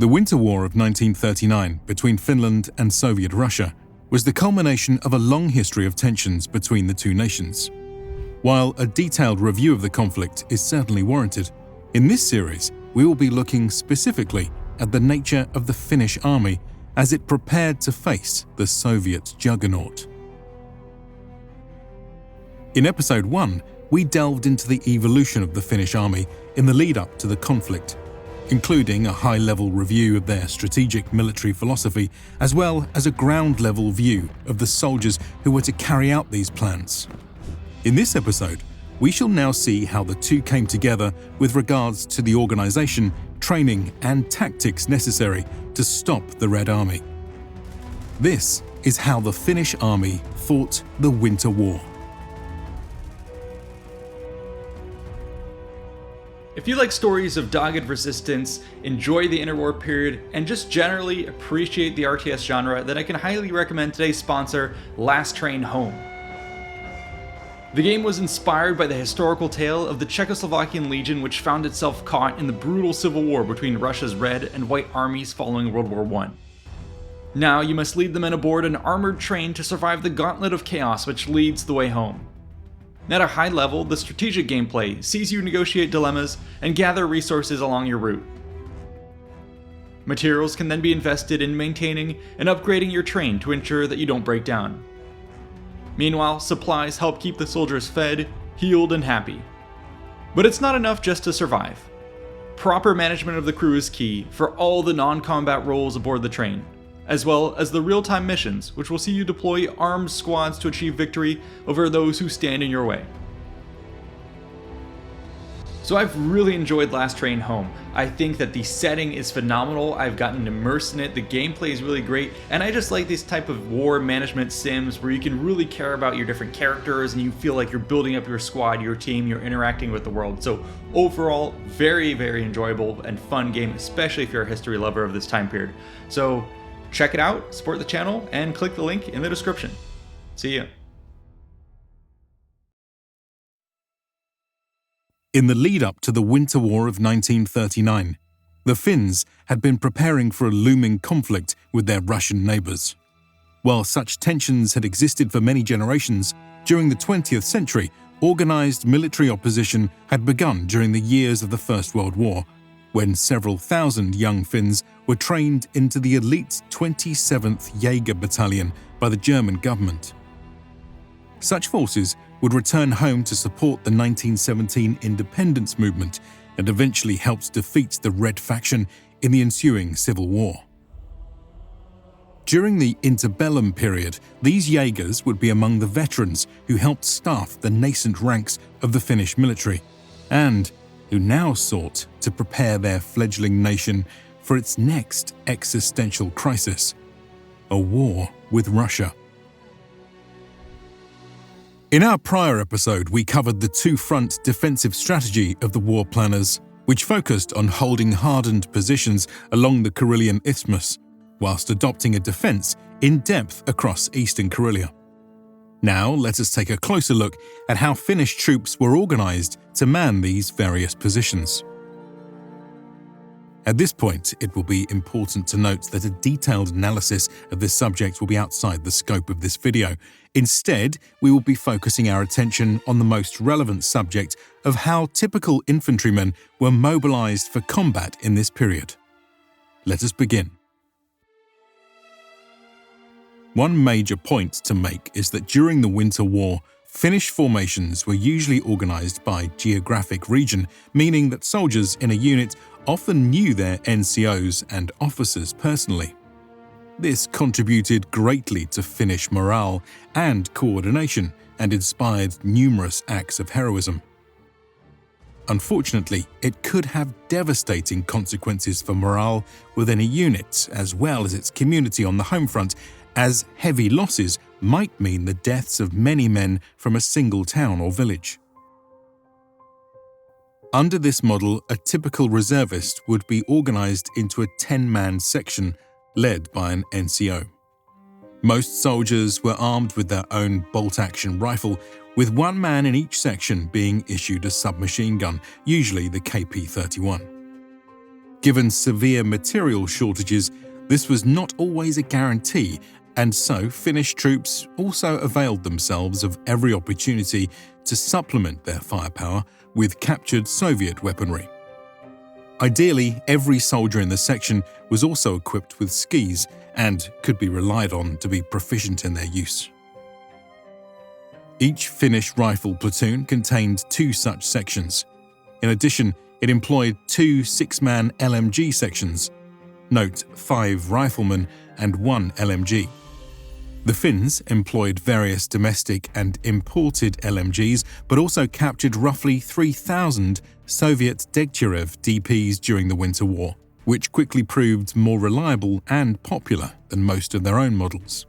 The Winter War of 1939 between Finland and Soviet Russia was the culmination of a long history of tensions between the two nations. While a detailed review of the conflict is certainly warranted, in this series we will be looking specifically at the nature of the Finnish army as it prepared to face the Soviet juggernaut. In Episode 1, we delved into the evolution of the Finnish army in the lead-up to the conflict, including a high-level review of their strategic military philosophy, as well as a ground-level view of the soldiers who were to carry out these plans. In this episode, we shall now see how the two came together with regards to the organization, training, and tactics necessary to stop the Red Army. This is how the Finnish army fought the Winter War. If you like stories of dogged resistance, enjoy the interwar period, and just generally appreciate the RTS genre, then I can highly recommend today's sponsor, Last Train Home. The game was inspired by the historical tale of the Czechoslovakian Legion, which found itself caught in the brutal civil war between Russia's Red and White armies following World War I. Now you must lead the men aboard an armored train to survive the gauntlet of chaos which leads the way home. At a high level, the strategic gameplay sees you negotiate dilemmas and gather resources along your route. Materials can then be invested in maintaining and upgrading your train to ensure that you don't break down. Meanwhile, supplies help keep the soldiers fed, healed, and happy. But it's not enough just to survive. Proper management of the crew is key for all the non-combat roles aboard the train, as well as the real-time missions, which will see you deploy armed squads to achieve victory over those who stand in your way. So I've really enjoyed Last Train Home. I think that the setting is phenomenal, I've gotten immersed in it, the gameplay is really great, and I just like this type of war management sims where you can really care about your different characters and you feel like you're building up your squad, your team, you're interacting with the world. So overall, very, very enjoyable and fun game, especially if you're a history lover of this time period. So check it out, support the channel, and click the link in the description. See ya. In the lead-up to the Winter War of 1939, the Finns had been preparing for a looming conflict with their Russian neighbours. While such tensions had existed for many generations, during the 20th century, organised military opposition had begun during the years of the First World War, when several thousand young Finns were trained into the elite 27th Jaeger Battalion by the German government. Such forces would return home to support the 1917 independence movement and eventually helped defeat the Red faction in the ensuing civil war. During the interbellum period, these Jaegers would be among the veterans who helped staff the nascent ranks of the Finnish military, and who now sought to prepare their fledgling nation for its next existential crisis, a war with Russia. In our prior episode, we covered the two-front defensive strategy of the war planners, which focused on holding hardened positions along the Karelian Isthmus, whilst adopting a defence in depth across eastern Karelia. Now, let us take a closer look at how Finnish troops were organised to man these various positions. At this point, it will be important to note that a detailed analysis of this subject will be outside the scope of this video. Instead, we will be focusing our attention on the most relevant subject of how typical infantrymen were mobilised for combat in this period. Let us begin. One major point to make is that during the Winter War, Finnish formations were usually organised by geographic region, meaning that soldiers in a unit often knew their NCOs and officers personally. This contributed greatly to Finnish morale and coordination and inspired numerous acts of heroism. Unfortunately, it could have devastating consequences for morale within a unit as well as its community on the home front, as heavy losses might mean the deaths of many men from a single town or village. Under this model, a typical reservist would be organised into a 10-man section led by an NCO. Most soldiers were armed with their own bolt-action rifle, with one man in each section being issued a submachine gun, usually the KP-31. Given severe material shortages, this was not always a guarantee, and so Finnish troops also availed themselves of every opportunity to supplement their firepower with captured Soviet weaponry. Ideally, every soldier in the section was also equipped with skis and could be relied on to be proficient in their use. Each Finnish rifle platoon contained 2 such sections. In addition, it employed 2 6-man LMG sections. Note 5 riflemen and 1 LMG. The Finns employed various domestic and imported LMGs, but also captured roughly 3,000 Soviet Degtyarev DPs during the Winter War, which quickly proved more reliable and popular than most of their own models.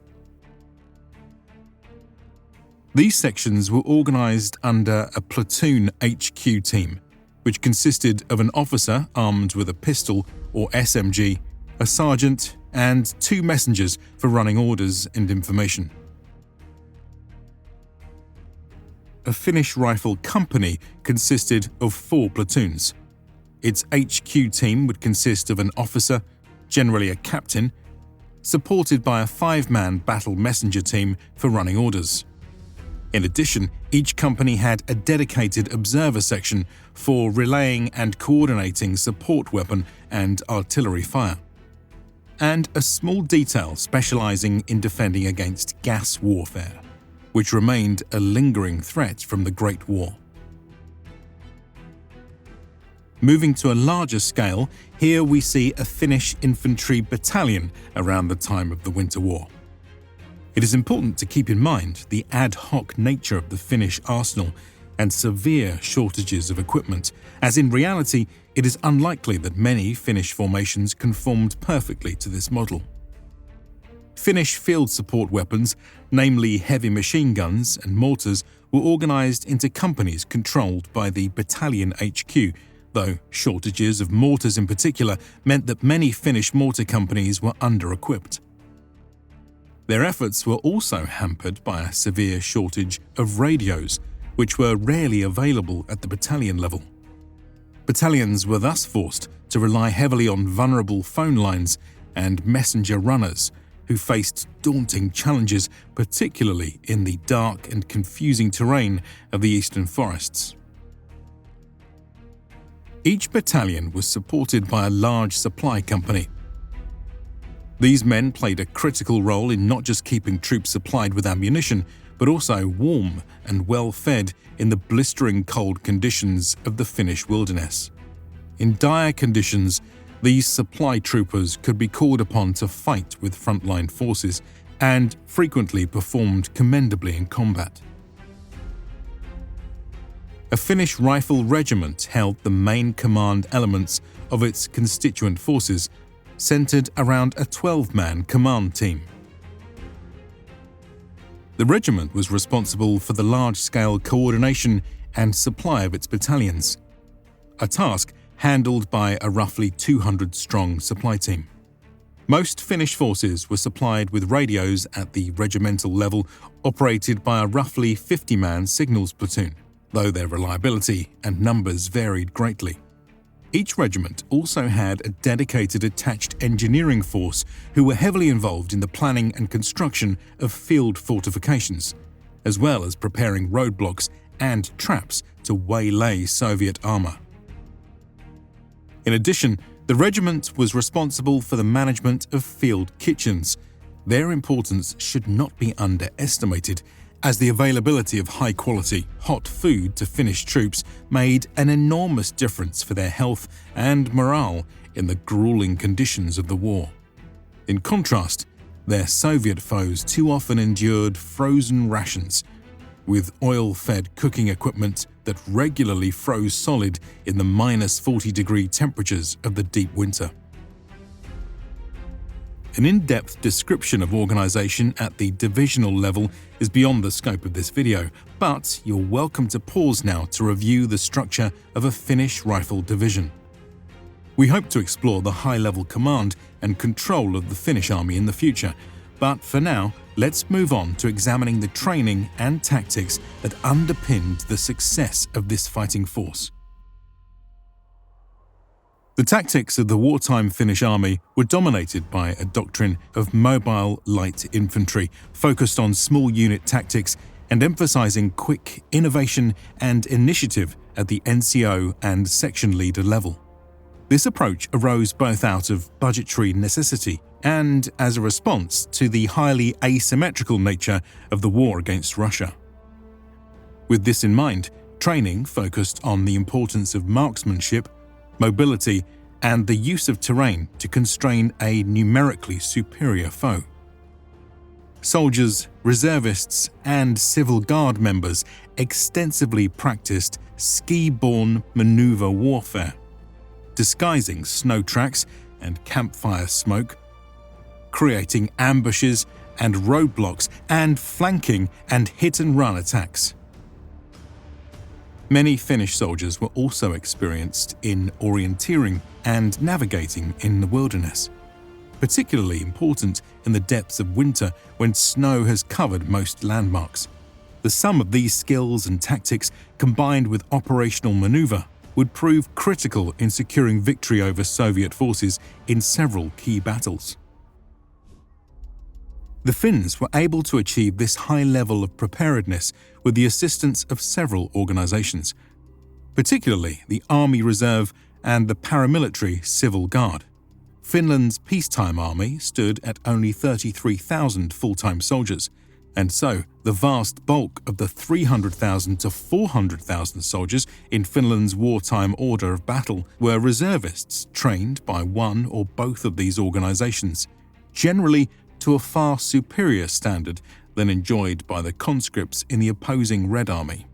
These sections were organized under a platoon HQ team, which consisted of an officer armed with a pistol or SMG, a sergeant, and 2 messengers for running orders and information. A Finnish rifle company consisted of 4 platoons. Its HQ team would consist of an officer, generally a captain, supported by a 5-man battle messenger team for running orders. In addition, each company had a dedicated observer section for relaying and coordinating support weapon and artillery fire, and a small detail specializing in defending against gas warfare, which remained a lingering threat from the Great War. Moving to a larger scale, here we see a Finnish infantry battalion around the time of the Winter War. It is important to keep in mind the ad hoc nature of the Finnish arsenal and severe shortages of equipment, as in reality it is unlikely that many Finnish formations conformed perfectly to this model. Finnish field support weapons, namely heavy machine guns and mortars, were organized into companies controlled by the battalion HQ, though shortages of mortars in particular meant that many Finnish mortar companies were under-equipped. Their efforts were also hampered by a severe shortage of radios, which were rarely available at the battalion level. Battalions were thus forced to rely heavily on vulnerable phone lines and messenger runners, who faced daunting challenges, particularly in the dark and confusing terrain of the eastern forests. Each battalion was supported by a large supply company. These men played a critical role in not just keeping troops supplied with ammunition, but also warm and well-fed in the blistering cold conditions of the Finnish wilderness. In dire conditions, these supply troopers could be called upon to fight with frontline forces and frequently performed commendably in combat. A Finnish rifle regiment held the main command elements of its constituent forces, centered around a 12-man command team. The regiment was responsible for the large-scale coordination and supply of its battalions, a task handled by a roughly 200-strong supply team. Most Finnish forces were supplied with radios at the regimental level, operated by a roughly 50-man signals platoon, though their reliability and numbers varied greatly. Each regiment also had a dedicated attached engineering force who were heavily involved in the planning and construction of field fortifications, as well as preparing roadblocks and traps to waylay Soviet armor. In addition, the regiment was responsible for the management of field kitchens. Their importance should not be underestimated, as the availability of high-quality, hot food to Finnish troops made an enormous difference for their health and morale in the grueling conditions of the war. In contrast, their Soviet foes too often endured frozen rations, with oil-fed cooking equipment that regularly froze solid in the -40-degree temperatures of the deep winter. An in-depth description of organization at the divisional level is beyond the scope of this video, but you're welcome to pause now to review the structure of a Finnish rifle division. We hope to explore the high-level command and control of the Finnish army in the future, but for now, let's move on to examining the training and tactics that underpinned the success of this fighting force. The The tactics of the wartime Finnish army were dominated by a doctrine of mobile light infantry, focused on small unit tactics and emphasizing quick innovation and initiative at the NCO and section leader level. This approach arose both out of budgetary necessity and as a response to the highly asymmetrical nature of the war against Russia. With this in mind, training focused on the importance of marksmanship, mobility, and the use of terrain to constrain a numerically superior foe. Soldiers, reservists, and civil guard members extensively practiced ski-borne maneuver warfare, disguising snow tracks and campfire smoke, creating ambushes and roadblocks, and flanking and hit-and-run attacks. Many Finnish soldiers were also experienced in orienteering and navigating in the wilderness, particularly important in the depths of winter when snow has covered most landmarks. The sum of these skills and tactics, combined with operational maneuver, would prove critical in securing victory over Soviet forces in several key battles. The Finns were able to achieve this high level of preparedness with the assistance of several organizations, particularly the Army Reserve and the paramilitary Civil Guard. Finland's peacetime army stood at only 33,000 full-time soldiers, and so the vast bulk of the 300,000 to 400,000 soldiers in Finland's wartime order of battle were reservists trained by one or both of these organizations, generally to a far superior standard than enjoyed by the conscripts in the opposing Red Army.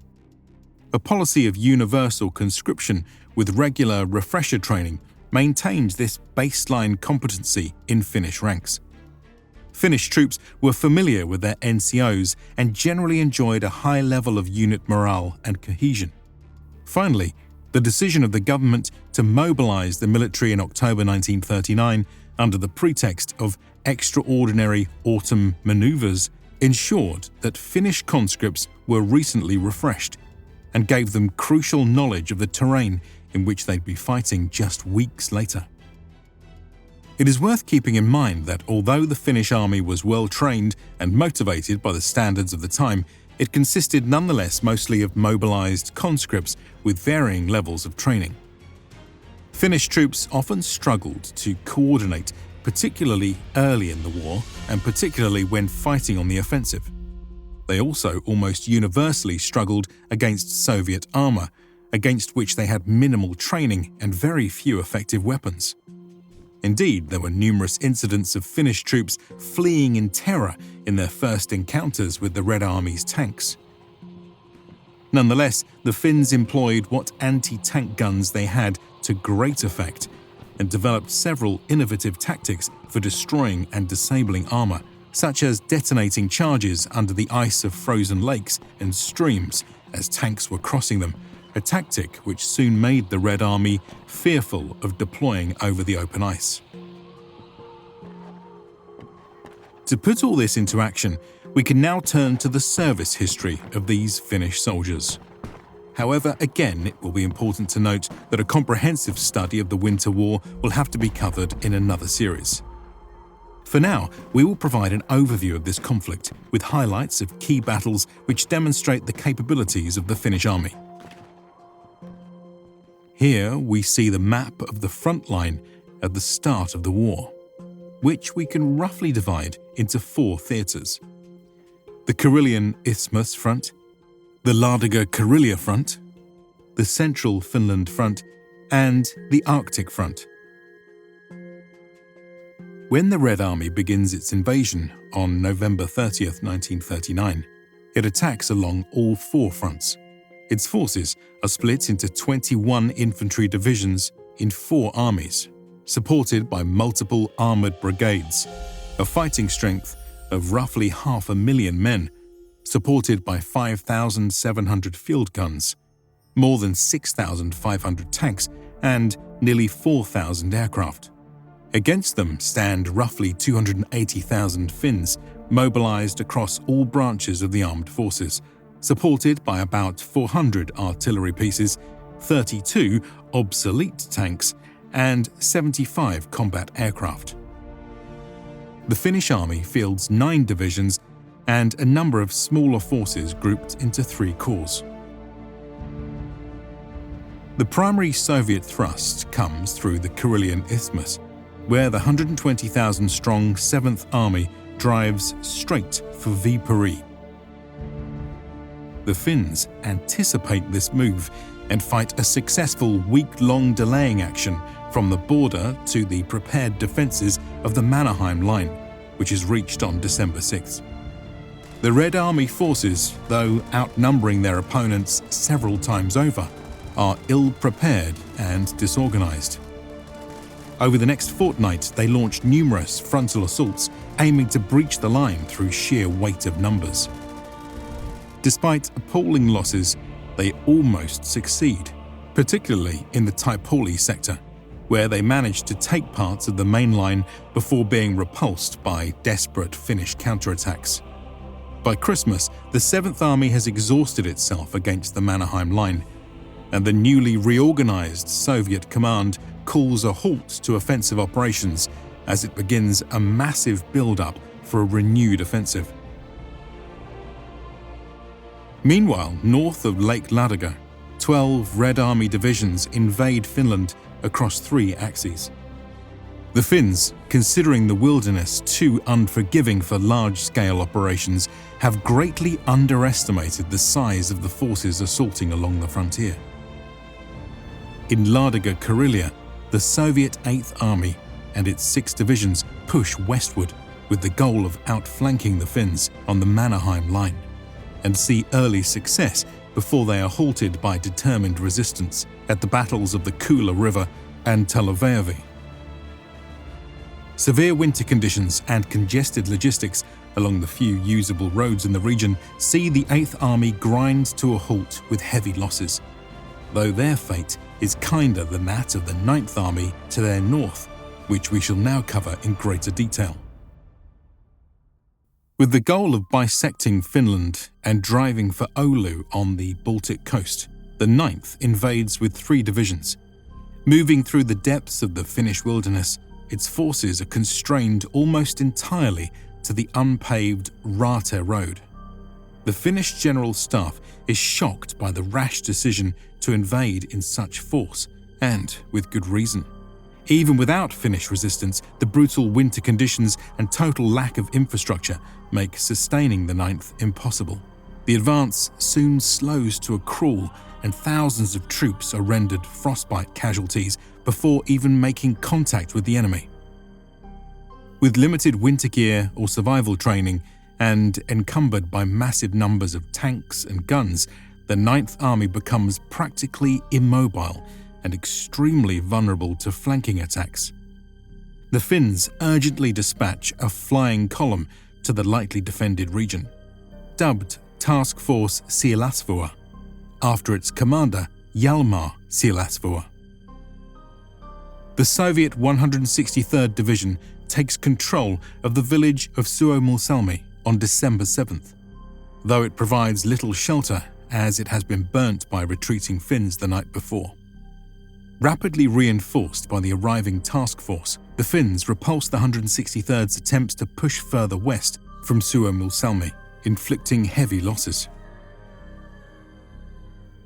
A policy of universal conscription with regular refresher training maintained this baseline competency in Finnish ranks. Finnish troops were familiar with their NCOs and generally enjoyed a high level of unit morale and cohesion. Finally, the decision of the government to mobilize the military in October 1939 under the pretext of extraordinary autumn maneuvers ensured that Finnish conscripts were recently refreshed and gave them crucial knowledge of the terrain in which they'd be fighting just weeks later. It is worth keeping in mind that although the Finnish army was well trained and motivated by the standards of the time, it consisted nonetheless mostly of mobilized conscripts with varying levels of training. Finnish troops often struggled to coordinate, particularly early in the war and particularly when fighting on the offensive. They also almost universally struggled against Soviet armor, against which they had minimal training and very few effective weapons. Indeed, there were numerous incidents of Finnish troops fleeing in terror in their first encounters with the Red Army's tanks. Nonetheless, the Finns employed what anti-tank guns they had to great effect and developed several innovative tactics for destroying and disabling armor, such as detonating charges under the ice of frozen lakes and streams as tanks were crossing them, a tactic which soon made the Red Army fearful of deploying over the open ice. To put all this into action, we can now turn to the service history of these Finnish soldiers. However, again, it will be important to note that a comprehensive study of the Winter War will have to be covered in another series. For now, we will provide an overview of this conflict with highlights of key battles which demonstrate the capabilities of the Finnish army. Here we see the map of the front line at the start of the war, which we can roughly divide into 4 theatres: the Karelian Isthmus front, the Ladoga Karelia front, the Central Finland front, and the Arctic front. When the Red Army begins its invasion on November 30th, 1939, it attacks along all 4 fronts. Its forces are split into 21 infantry divisions in 4 armies, supported by multiple armoured brigades, a fighting strength of roughly 500,000 men, supported by 5,700 field guns, more than 6,500 tanks, and nearly 4,000 aircraft. Against them stand roughly 280,000 Finns, mobilized across all branches of the armed forces, supported by about 400 artillery pieces, 32 obsolete tanks, and 75 combat aircraft. The Finnish army fields 9 divisions and a number of smaller forces grouped into 3 corps. The primary Soviet thrust comes through the Karelian Isthmus, where the 120,000-strong 7th Army drives straight for Viipuri. The Finns anticipate this move and fight a successful week-long delaying action from the border to the prepared defences of the Mannerheim line, which is reached on December 6th. The Red Army forces, though outnumbering their opponents several times over, are ill-prepared and disorganised. Over the next fortnight, they launched numerous frontal assaults aiming to breach the line through sheer weight of numbers. Despite appalling losses, they almost succeed, particularly in the Taipale sector, where they managed to take parts of the main line before being repulsed by desperate Finnish counterattacks. By Christmas, the 7th Army has exhausted itself against the Mannerheim line, and the newly reorganised Soviet command calls a halt to offensive operations as it begins a massive build-up for a renewed offensive. Meanwhile, north of Lake Ladoga, 12 Red Army divisions invade Finland across 3 axes. The Finns, considering the wilderness too unforgiving for large-scale operations, have greatly underestimated the size of the forces assaulting along the frontier. In Ladoga, Karelia, the Soviet 8th Army and its 6 divisions push westward with the goal of outflanking the Finns on the Mannerheim line, and see early success before they are halted by determined resistance at the battles of the Kula River and Talvivaara. Severe winter conditions and congested logistics along the few usable roads in the region see the 8th Army grind to a halt with heavy losses, though their fate is kinder than that of the 9th Army to their north, which we shall now cover in greater detail. With the goal of bisecting Finland and driving for Oulu on the Baltic coast, the 9th invades with 3 divisions. Moving through the depths of the Finnish wilderness, its forces are constrained almost entirely to the unpaved Raate Road. The Finnish General Staff is shocked by the rash decision to invade in such force, and with good reason. Even without Finnish resistance, the brutal winter conditions and total lack of infrastructure make sustaining the 9th impossible. The advance soon slows to a crawl, and thousands of troops are rendered frostbite casualties before even making contact with the enemy. With limited winter gear or survival training, and encumbered by massive numbers of tanks and guns, the 9th Army becomes practically immobile and extremely vulnerable to flanking attacks. The Finns urgently dispatch a flying column to the lightly defended region, dubbed Task Force Siilasvuo, after its commander Hjalmar Siilasvuo. The Soviet 163rd Division takes control of the village of Suomossalmi on December 7th, though it provides little shelter as it has been burnt by retreating Finns the night before. Rapidly reinforced by the arriving task force, the Finns repulsed the 163rd's attempts to push further west from Suomossalmi, inflicting heavy losses.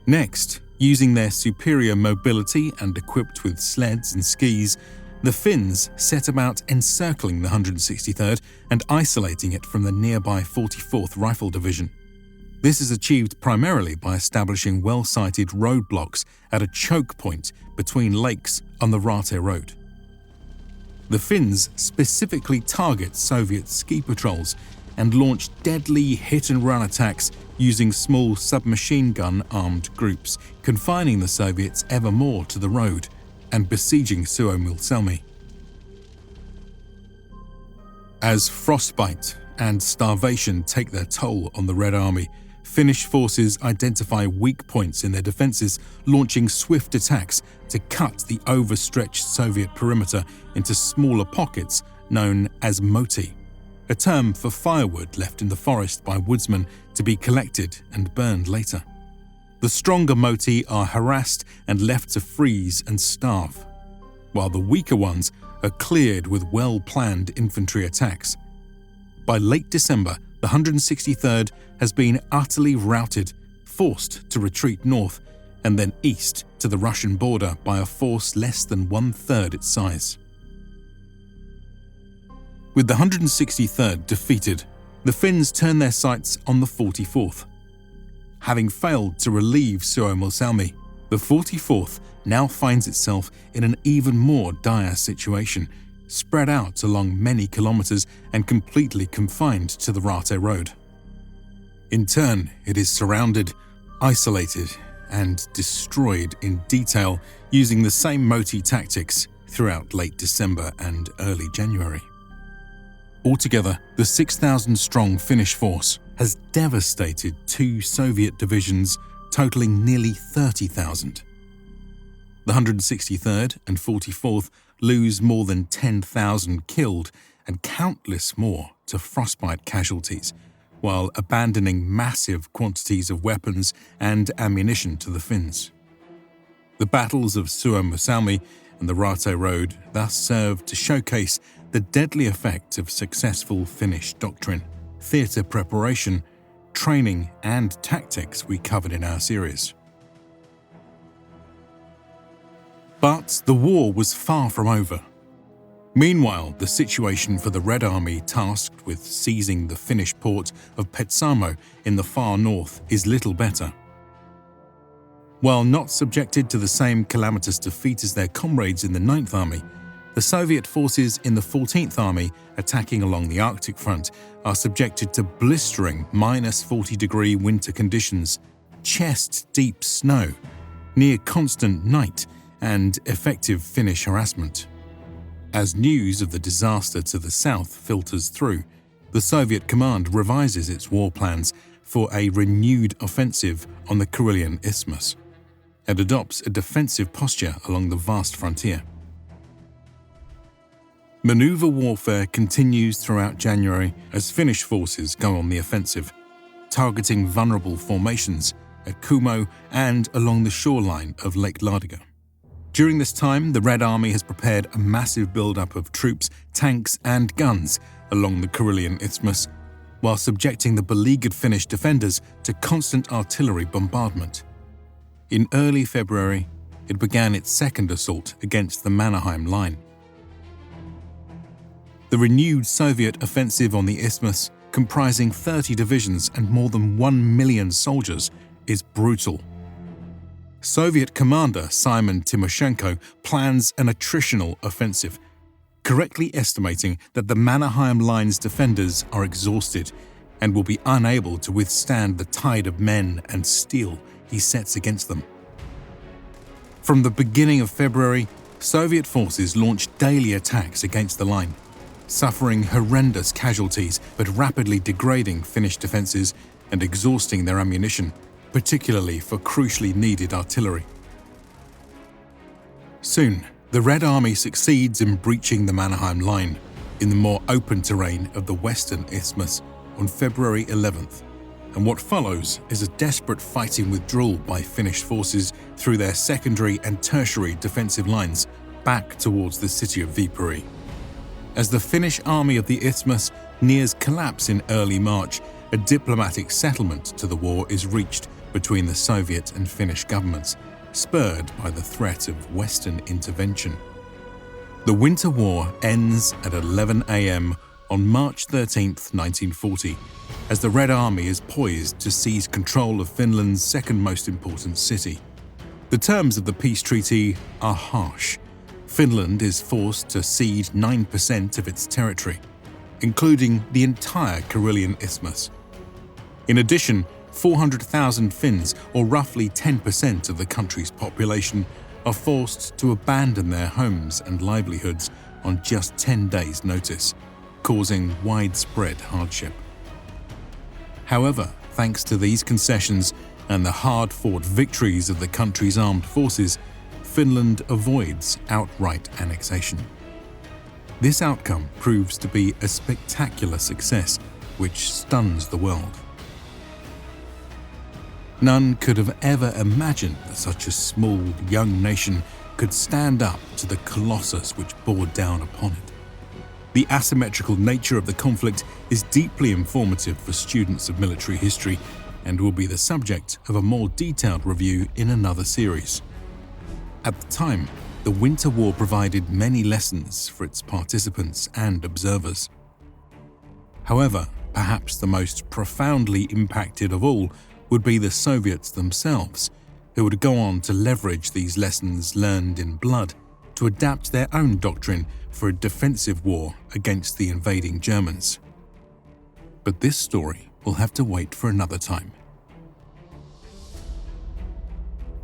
Next, using their superior mobility and equipped with sleds and skis, the Finns set about encircling the 163rd and isolating it from the nearby 44th Rifle Division. This is achieved primarily by establishing well-sited roadblocks at a choke point between lakes on the Raate Road. The Finns specifically target Soviet ski patrols and launch deadly hit-and-run attacks using small submachine gun-armed groups, confining the Soviets ever more to the road and besieging Suomossalmi. As frostbite and starvation take their toll on the Red Army, Finnish forces identify weak points in their defences, launching swift attacks to cut the overstretched Soviet perimeter into smaller pockets known as Motti, a term for firewood left in the forest by woodsmen to be collected and burned later. The stronger Motti are harassed and left to freeze and starve. while the weaker ones are cleared with well-planned infantry attacks. By late December, the 163rd has been utterly routed, forced to retreat north and then east to the Russian border by a force less than one-third its size. With the 163rd defeated, the Finns turn their sights on the 44th. Having failed to relieve Suomossalmi, the 44th now finds itself in an even more dire situation, spread out along many kilometers and completely confined to the Raate Road. In turn, it is surrounded, isolated, and destroyed in detail using the same Motti tactics throughout late December and early January. Altogether, the 6,000-strong Finnish force has devastated 2 Soviet divisions totaling nearly 30,000. The 163rd and 44th lose more than 10,000 killed and countless more to frostbite casualties, while abandoning massive quantities of weapons and ammunition to the Finns. The battles of Suomossalmi and the Raate Road thus serve to showcase the deadly effect of successful Finnish doctrine, theatre preparation, training and tactics we covered in our series. But the war was far from over. Meanwhile, the situation for the Red Army tasked with seizing the Finnish port of Petsamo in the far north is little better. While not subjected to the same calamitous defeat as their comrades in the 9th Army, the Soviet forces in the 14th Army attacking along the Arctic front are subjected to blistering -40-degree winter conditions, chest-deep snow, near constant night, and effective Finnish harassment. As news of the disaster to the south filters through, the Soviet command revises its war plans for a renewed offensive on the Karelian Isthmus and adopts a defensive posture along the vast frontier. Maneuver warfare continues throughout January as Finnish forces go on the offensive, targeting vulnerable formations at Kumo and along the shoreline of Lake Ladoga. During this time, the Red Army has prepared a massive build-up of troops, tanks and guns along the Karelian Isthmus, while subjecting the beleaguered Finnish defenders to constant artillery bombardment. In early February, it began its second assault against the Mannerheim line. The renewed Soviet offensive on the Isthmus, comprising 30 divisions and more than 1 million soldiers, is brutal. Soviet commander Simon Timoshenko plans an attritional offensive, correctly estimating that the Mannerheim line's defenders are exhausted and will be unable to withstand the tide of men and steel he sets against them. From the beginning of February, Soviet forces launched daily attacks against the line, suffering horrendous casualties but rapidly degrading Finnish defences and exhausting their ammunition, particularly for crucially needed artillery. Soon, the Red Army succeeds in breaching the Mannerheim line in the more open terrain of the Western Isthmus on February 11th, and what follows is a desperate fighting withdrawal by Finnish forces through their secondary and tertiary defensive lines back towards the city of Viipuri. As the Finnish army of the Isthmus nears collapse in early March, a diplomatic settlement to the war is reached between the Soviet and Finnish governments, spurred by the threat of Western intervention. The Winter War ends at 11 a.m. on March 13, 1940, as the Red Army is poised to seize control of Finland's second most important city. The terms of the peace treaty are harsh. Finland is forced to cede 9% of its territory, including the entire Karelian Isthmus. In addition, 400,000 Finns, or roughly 10% of the country's population, are forced to abandon their homes and livelihoods on just 10 days' notice, causing widespread hardship. However, thanks to these concessions and the hard-fought victories of the country's armed forces, Finland avoids outright annexation. This outcome proves to be a spectacular success, which stuns the world. None could have ever imagined that such a small, young nation could stand up to the colossus which bore down upon it. The asymmetrical nature of the conflict is deeply informative for students of military history and will be the subject of a more detailed review in another series. At the time, the Winter War provided many lessons for its participants and observers. However, perhaps the most profoundly impacted of all would be the Soviets themselves, who would go on to leverage these lessons learned in blood to adapt their own doctrine for a defensive war against the invading Germans. But this story will have to wait for another time.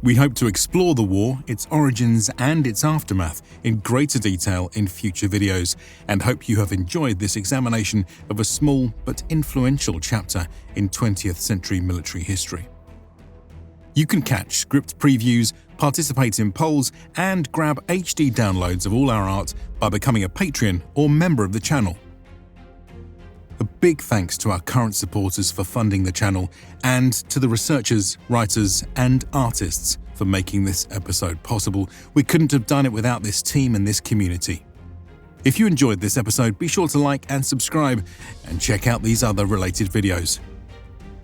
We hope to explore the war, its origins and its aftermath in greater detail in future videos, and hope you have enjoyed this examination of a small but influential chapter in 20th century military history. You can catch script previews, participate in polls, and grab HD downloads of all our art by becoming a Patreon or member of the channel. A big thanks to our current supporters for funding the channel, and to the researchers, writers, and artists for making this episode possible. We couldn't have done it without this team and this community. If you enjoyed this episode, be sure to like and subscribe, and check out these other related videos.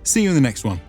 See you in the next one.